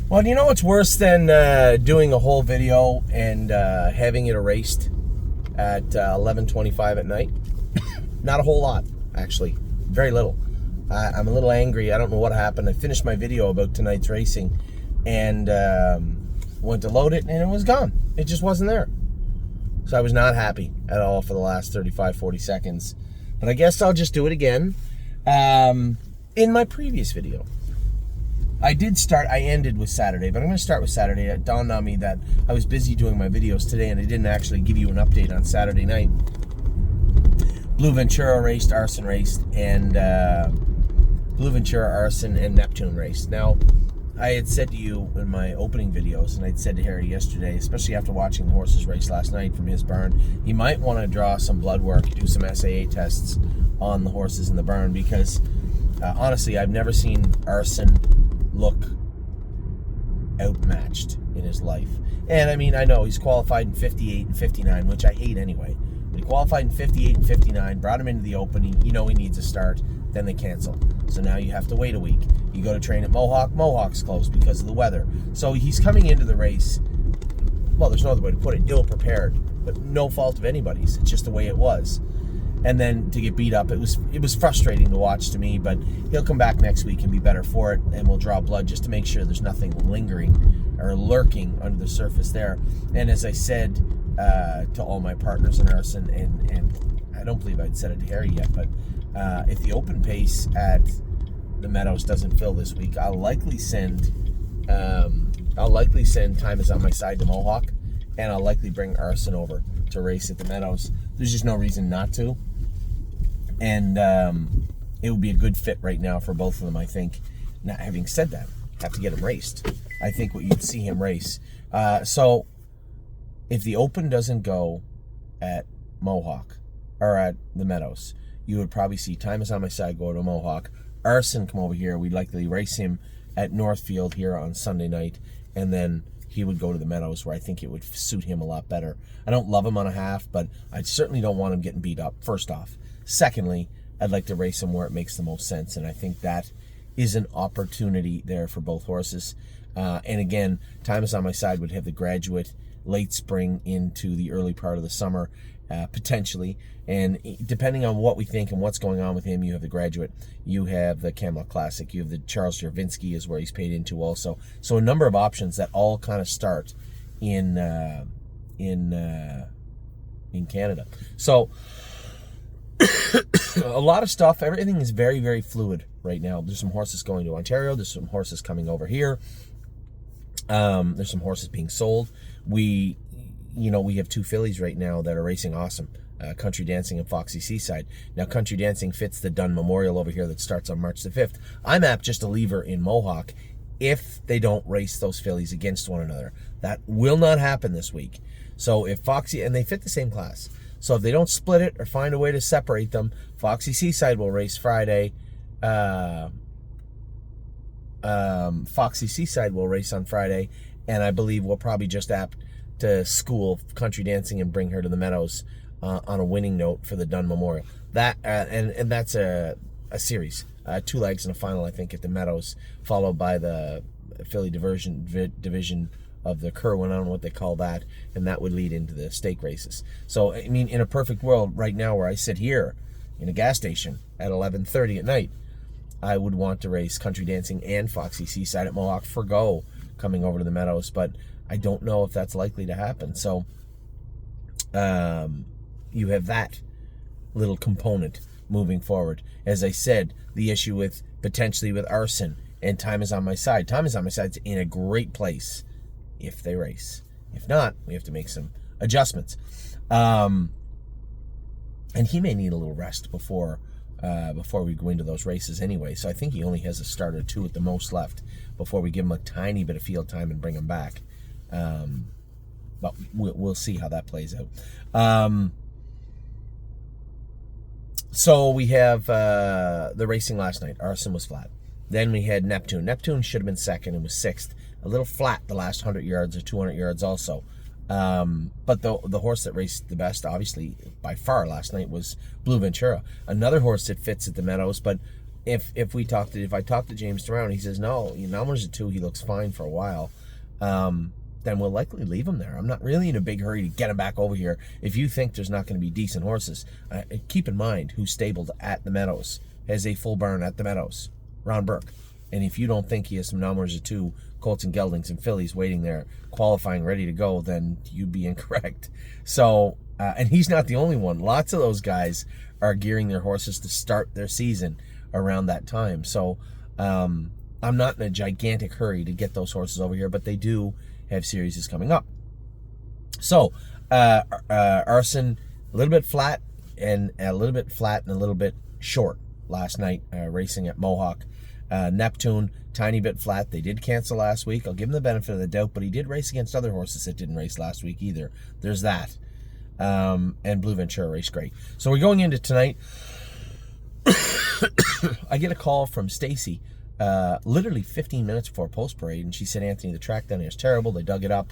Well, you know what's worse than doing a whole video and having it erased at 11:25 at night? Not a whole lot, actually. Very little. I'm a little angry. I don't know what happened. I finished my video about tonight's racing and went to load it, and it was gone. It just wasn't there. So I was not happy at all for the last 35, 40 seconds. But I guess I'll just do it again. In my previous video, I ended with Saturday, but I'm going to start with Saturday. It dawned on me that I was busy doing my videos today, and I didn't actually give you an update on Saturday night. Blue Ventura raced, Arson raced, and Blue Ventura, Arson, and Neptune raced. Now, I had said to you in my opening videos, and I'd said to Harry yesterday, especially after watching the horses race last night from his barn, he might want to draw some blood work, do some SAA tests on the horses in the barn, because honestly, I've never seen Arson look outmatched in his life. And I mean, I know he's qualified in 58 and 59, which I hate anyway. But he qualified in 58 and 59, brought him into the Open. He needs a start. Then they cancel. So now you have to wait a week. You go to train at Mohawk. Mohawk's closed because of the weather. So he's coming into the race, well, there's no other way to put it, ill-prepared. But no fault of anybody's. It's just the way it was. And then to get beat up, it was frustrating to watch to me, but he'll come back next week and be better for it, and we'll draw blood just to make sure there's nothing lingering or lurking under the surface there. And as I said to all my partners in Arson, and I don't believe I'd said it to Harry yet, but if the open pace at the Meadows doesn't fill this week, I'll likely send Time Is On My Side to Mohawk, and I'll likely bring Arson over to race at the Meadows. There's just no reason not to. And it would be a good fit right now for both of them, I think. Now, having said that, have to get him raced. I think what you'd see him race. So, if the Open doesn't go at Mohawk, or at the Meadows, you would probably see Time Is On My Side go to Mohawk. Arson come over here. We'd likely race him at Northfield here on Sunday night. And then he would go to the Meadows, where I think it would suit him a lot better. I don't love him on a half, but I certainly don't want him getting beat up, first off. Secondly, I'd like to race him where it makes the most sense, and I think that is an opportunity there for both horses. And again, Time Is On My Side would have the graduate late spring into the early part of the summer, potentially. And depending on what we think and what's going on with him, you have the graduate, you have the Camelot Classic, you have the Charles Jervinski is where he's paid into also. So a number of options that all kind of start in Canada. So a lot of stuff. Everything is very, very fluid right now. There's some horses going to Ontario. There's some horses coming over here. There's some horses being sold. We have two fillies right now that are racing awesome. Country Dancing and Foxy Seaside. Now, Country Dancing fits the Dunn Memorial over here that starts on March the 5th. I'm apt just to leave her in Mohawk if they don't race those fillies against one another. That will not happen this week. So if Foxy, and they fit the same class, so if they don't split it or find a way to separate them, Foxy Seaside will race Friday. Foxy Seaside will race on Friday, and I believe we'll probably just apt to school Country Dancing and bring her to the Meadows on a winning note for the Dunn Memorial. That and that's a series, 2 legs and a final, I think, at the Meadows, followed by the filly division of the Kerwin. I don't know what they call that, and that would lead into the stake races. So, I mean, in a perfect world right now where I sit here in a gas station at 11:30 at night, I would want to race Country Dancing and Foxy Seaside at Mohawk for go coming over to the Meadows, but I don't know if that's likely to happen. So you have that little component moving forward. As I said, the issue with potentially with Arson and Time Is On My Side. Time Is On My Side's in a great place if they race. If not, we have to make some adjustments. And he may need a little rest before we go into those races anyway. So I think he only has a start or 2 at the most left before we give him a tiny bit of field time and bring him back. But we'll see how that plays out. So we have the racing last night. Arson was flat. Then we had Neptune. Neptune should have been second and was 6th. A little flat the last 100 yards or 200 yards also. But the horse that raced the best, obviously, by far last night was Blue Ventura. Another horse that fits at the Meadows, but if I talk to James Brown, he says no, numbers are 2, he looks fine for a while. Then we'll likely leave him there. I'm not really in a big hurry to get him back over here. If you think there's not going to be decent horses, keep in mind who's stabled at the Meadows, has a full barn at the Meadows, Ron Burke. And if you don't think he has some numbers or 2 colts and geldings and fillies waiting there, qualifying, ready to go, then you'd be incorrect. So, and he's not the only one. Lots of those guys are gearing their horses to start their season around that time. So, I'm not in a gigantic hurry to get those horses over here, but they do have series coming up. So, Arson, a little bit flat and a little bit short last night, racing at Mohawk. Neptune, tiny bit flat. They did cancel last week. I'll give him the benefit of the doubt, but he did race against other horses that didn't race last week either. There's that. And Blue Ventura raced great. So we're going into tonight. I get a call from Stacy literally 15 minutes before post parade, and she said, Anthony, the track down here is terrible. They dug it up.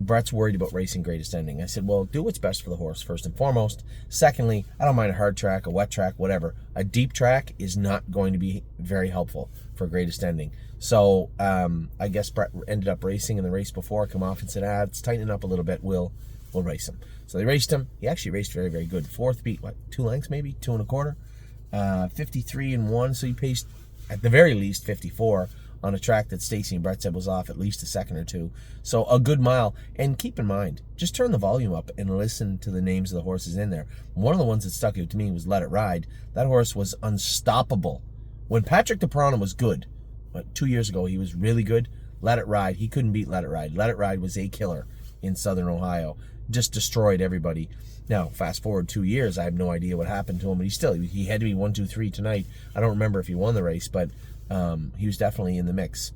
Brett's worried about racing greatest ending. I said, well, do what's best for the horse, first and foremost. Secondly, I don't mind a hard track, a wet track, whatever. A deep track is not going to be very helpful for greatest ending. So I guess Brett ended up racing in the race before, come off and said, it's tightening up a little bit. We'll race him. So they raced him. He actually raced very, very good. Fourth beat, 2 lengths maybe? 2 1/4? 53 and 1. So he paced at the very least 54 on a track that Stacy and Brett said was off at least a second or 2. So a good mile. And keep in mind, just turn the volume up and listen to the names of the horses in there. One of the ones that stuck out to me was Let It Ride. That horse was unstoppable. When Patrick DePrana was good, 2 years ago, he was really good. Let It Ride, he couldn't beat Let It Ride. Let It Ride was a killer in Southern Ohio. Just destroyed everybody. Now, fast forward 2 years, I have no idea what happened to him, but he had to be 1, 2, 3 tonight. I don't remember if he won the race, but he was definitely in the mix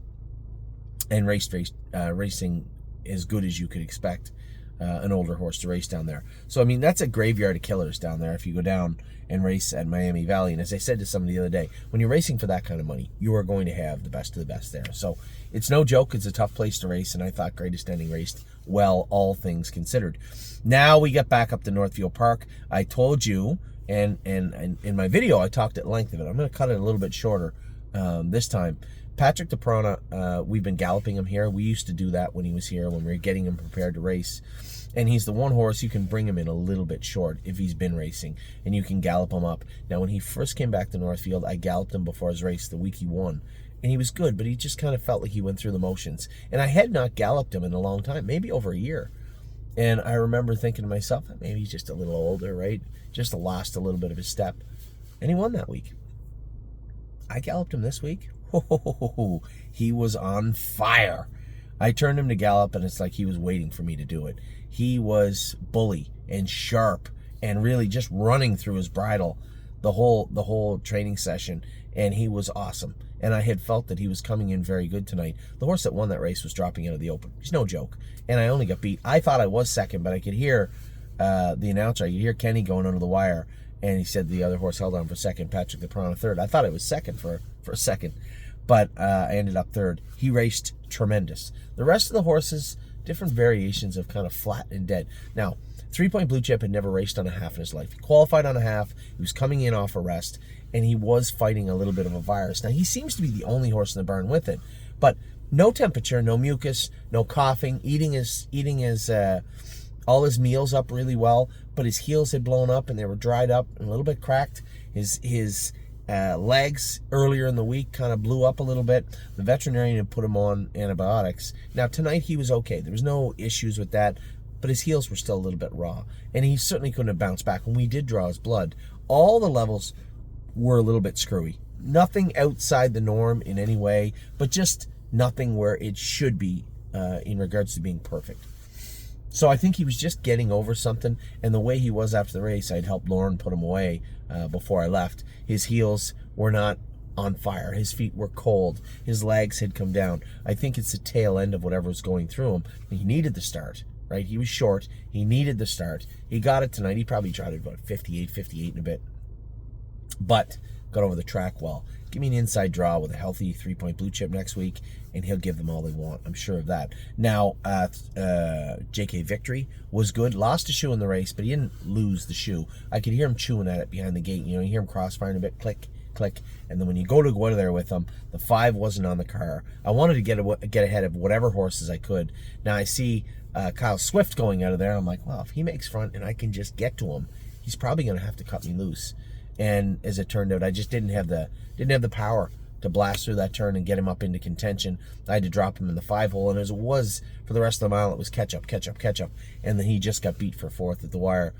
and racing as good as you could expect an older horse to race down there. So, I mean, that's a graveyard of killers down there if you go down and race at Miami Valley. And as I said to somebody the other day, when you're racing for that kind of money, you are going to have the best of the best there. So it's no joke. It's a tough place to race, and I thought Greatest Ending raced well, all things considered. Now we get back up to Northfield Park. I told you, and in my video, I talked at length of it. I'm going to cut it a little bit shorter this time. Patrick DePrana, we've been galloping him here. We used to do that when he was here, when we were getting him prepared to race. And he's the one horse you can bring him in a little bit short if he's been racing, and you can gallop him up. Now, when he first came back to Northfield, I galloped him before his race the week he won. And he was good, but he just kind of felt like he went through the motions. And I had not galloped him in a long time, maybe over a year. And I remember thinking to myself, maybe he's just a little older, right? Just lost a little bit of his step. And he won that week. I galloped him this week. He was on fire. I turned him to gallop, and it's like he was waiting for me to do it. He was bully and sharp and really just running through his bridle the whole training session, and he was awesome. And I had felt that he was coming in very good tonight. The horse that won that race was dropping out of the open. He's no joke. And I only got beat. I thought I was second, but I could hear the announcer. I could hear Kenny going under the wire, and he said the other horse held on for second, Patrick DePrana third. I thought I was second for a second, but I ended up third. He raced tremendous. The rest of the horses, different variations of kind of flat and dead. Now, 3 Point Blue Chip had never raced on a half in his life. He qualified on a half. He was coming in off a rest, and he was fighting a little bit of a virus. Now, he seems to be the only horse in the barn with it, but no temperature, no mucus, no coughing, eating his all his meals up really well, but his heels had blown up and they were dried up and a little bit cracked. His legs earlier in the week kind of blew up a little bit. The veterinarian had put him on antibiotics. Now, tonight he was okay. There was no issues with that, but his heels were still a little bit raw, and he certainly couldn't have bounced back. When we did draw his blood, all the levels were a little bit screwy. Nothing outside the norm in any way, but just nothing where it should be in regards to being perfect. So I think he was just getting over something, and the way he was after the race, I'd helped Lauren put him away before I left. His heels were not on fire. His feet were cold. His legs had come down. I think it's the tail end of whatever was going through him. He needed the start, right? He was short. He needed the start. He got it tonight. He probably tried it about 58 and a bit, but got over the track well. Give me an inside draw with a healthy 3 Point Blue Chip next week, and he'll give them all they want. I'm sure of that. Now, JK Victory was good. Lost a shoe in the race, but he didn't lose the shoe. I could hear him chewing at it behind the gate. You know, you hear him crossfiring a bit, click, click. And then when you go there with him, the 5 wasn't on the car. I wanted to get ahead of whatever horses I could. Now I see Kyle Swift going out of there. I'm like, well, if he makes front and I can just get to him, he's probably going to have to cut me loose. And as it turned out, I just didn't have the power to blast through that turn and get him up into contention. I had to drop him in the 5 hole, and as it was for the rest of the mile, it was catch up, and then he just got beat for 4th at the wire.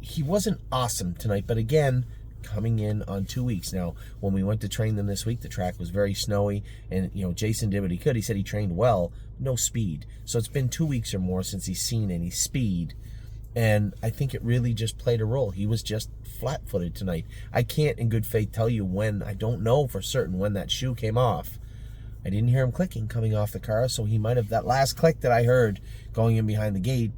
He wasn't awesome tonight, but again, coming in on 2 weeks. Now, when we went to train them this week, the track was very snowy, and Jason did what he could. He said he trained well, no speed. So it's been 2 weeks or more since he's seen any speed, and I think it really just played a role. He was just flat-footed tonight. I can't in good faith tell you when. I don't know for certain when that shoe came off. I didn't hear him clicking coming off the car, so he might have, that last click that I heard going in behind the gate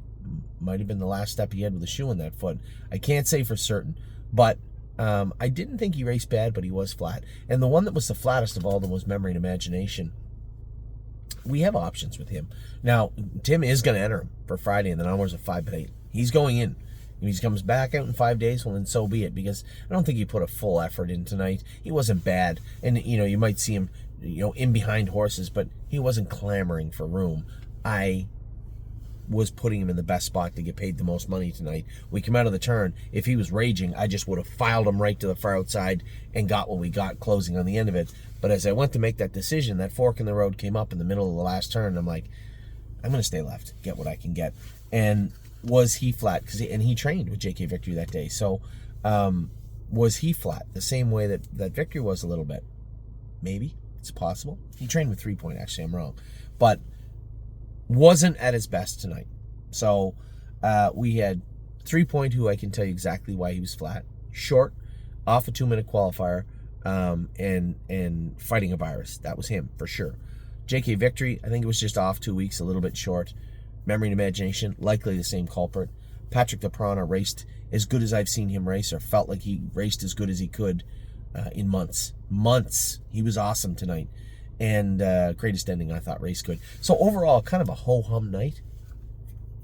might have been the last step he had with the shoe in that foot. I can't say for certain, but I didn't think he raced bad, but he was flat. And the one that was the flattest of all of them was Memory and Imagination. We have options with him. Now, Tim is going to enter him for Friday in the numbers of 5-8. He's going in. If he comes back out in 5 days, well, then so be it, because I don't think he put a full effort in tonight. He wasn't bad. And, you might see him, in behind horses, but he wasn't clamoring for room. I was putting him in the best spot to get paid the most money tonight. We come out of the turn. If he was raging, I just would have filed him right to the far outside and got what we got closing on the end of it. But as I went to make that decision, that fork in the road came up in the middle of the last turn. I'm like, I'm going to stay left, get what I can get. And was he flat? And he trained with J.K. Victory that day. So was he flat? The same way that Victory was a little bit. Maybe. It's possible. He trained with 3 Point. Actually, I'm wrong. But wasn't at his best tonight. So we had 3 Point, who I can tell you exactly why he was flat. Short, off a 2-minute qualifier, and fighting a virus. That was him, for sure. J.K. Victory, I think it was just off 2 weeks, a little bit short. Memory and Imagination, likely the same culprit. Patrick DePrana raced as good as I've seen him race, or felt like he raced as good as he could in months. He was awesome tonight. And greatest ending, I thought, race good. So overall, kind of a ho-hum night,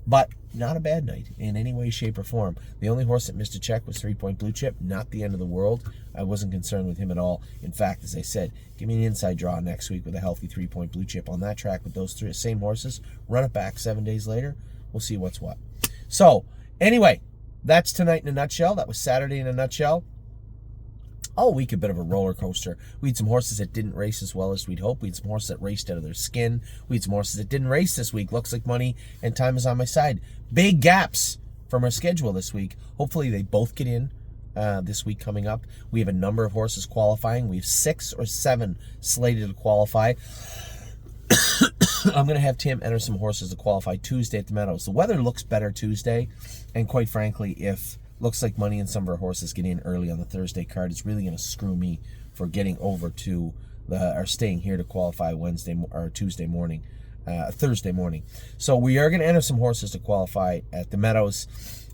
but not a bad night in any way, shape, or form. The only horse that missed a check was 3 Point Blue Chip. Not the end of the world. I wasn't concerned with him at all. In fact, as I said, give me an inside draw next week with a healthy 3 Point Blue Chip on that track with those same horses. Run it back 7 days later. We'll see what's what. So, anyway, that's tonight in a nutshell. That was Saturday in a nutshell. All week, a bit of a roller coaster. We had some horses that didn't race as well as we'd hope. We had some horses that raced out of their skin. We had some horses that didn't race this week. Looks like money and time is on my side. Big gaps from our schedule this week. Hopefully they both get in this week coming up. We have a number of horses qualifying. We have 6 or 7 slated to qualify. I'm going to have Tim enter some horses to qualify Tuesday at the Meadows. The weather looks better Tuesday, and quite frankly, if looks like money and some of our horses get in early on the Thursday card, it's really going to screw me for getting over to or staying here to qualify Thursday morning. So we are going to enter some horses to qualify at the Meadows.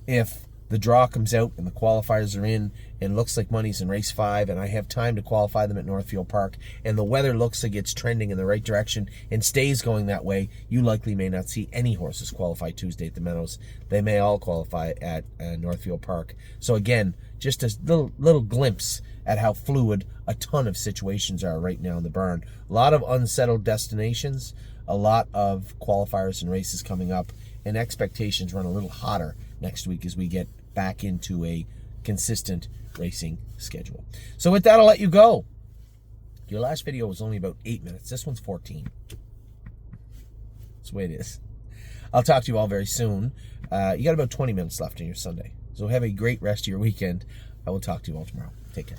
If the draw comes out and the qualifiers are in and looks like money's in race 5 and I have time to qualify them at Northfield Park and the weather looks like it's trending in the right direction and stays going that way, you likely may not see any horses qualify Tuesday at the Meadows. They may all qualify at Northfield Park. So again, just a little glimpse at how fluid a ton of situations are right now in the barn. A lot of unsettled destinations, a lot of qualifiers and races coming up, and expectations run a little hotter next week as we get back into a consistent racing schedule. So with that, I'll let you go. Your last video was only about 8 minutes. This one's 14. That's the way it is. I'll talk to you all very soon. You got about 20 minutes left in your Sunday. So have a great rest of your weekend. I will talk to you all tomorrow. Take care.